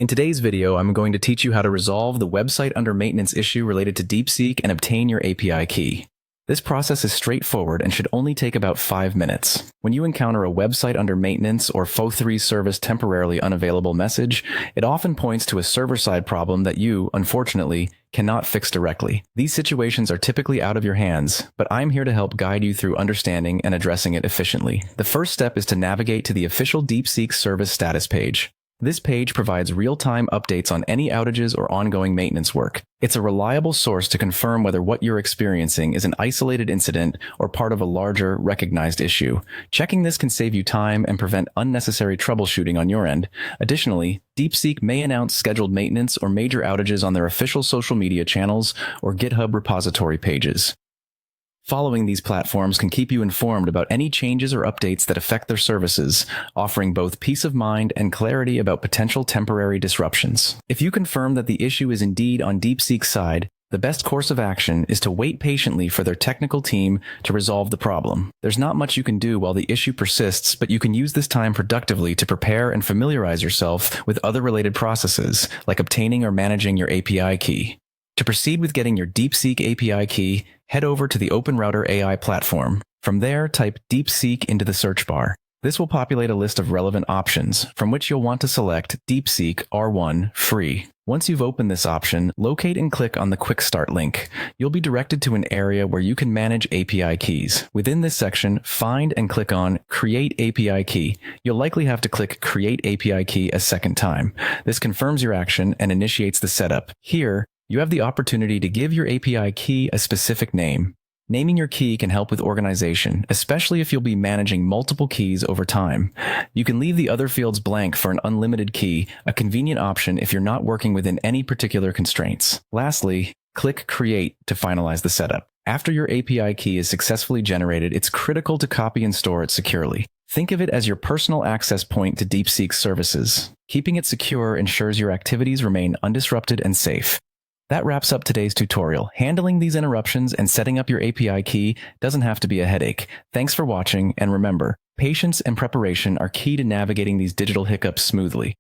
In today's video, I'm going to teach you how to resolve the website under maintenance issue related to Deepseek and obtain your API key. This process is straightforward and should only take about 5 minutes. When you encounter a website under maintenance or FO3 service temporarily unavailable message, it often points to a server-side problem that you, unfortunately, cannot fix directly. These situations are typically out of your hands, but I'm here to help guide you through understanding and addressing it efficiently. The first step is to navigate to the official Deepseek service status page. This page provides real-time updates on any outages or ongoing maintenance work. It's a reliable source to confirm whether what you're experiencing is an isolated incident or part of a larger, recognized issue. Checking this can save you time and prevent unnecessary troubleshooting on your end. Additionally, Deepseek may announce scheduled maintenance or major outages on their official social media channels or GitHub repository pages. Following these platforms can keep you informed about any changes or updates that affect their services, offering both peace of mind and clarity about potential temporary disruptions. If you confirm that the issue is indeed on Deepseek's side, the best course of action is to wait patiently for their technical team to resolve the problem. There's not much you can do while the issue persists, but you can use this time productively to prepare and familiarize yourself with other related processes, like obtaining or managing your API key. To proceed with getting your Deepseek API key, head over to the OpenRouter AI platform. From there, type Deepseek into the search bar. This will populate a list of relevant options, from which you'll want to select Deepseek R1 Free. Once you've opened this option, locate and click on the Quick Start link. You'll be directed to an area where you can manage API keys. Within this section, find and click on Create API Key. You'll likely have to click Create API Key a second time. This confirms your action and initiates the setup. Here, you have the opportunity to give your API key a specific name. Naming your key can help with organization, especially if you'll be managing multiple keys over time. You can leave the other fields blank for an unlimited key, a convenient option if you're not working within any particular constraints. Lastly, click Create to finalize the setup. After your API key is successfully generated, it's critical to copy and store it securely. Think of it as your personal access point to Deepseek's services. Keeping it secure ensures your activities remain undisrupted and safe. That wraps up today's tutorial. Handling these interruptions and setting up your API key doesn't have to be a headache. Thanks for watching, and remember, patience and preparation are key to navigating these digital hiccups smoothly.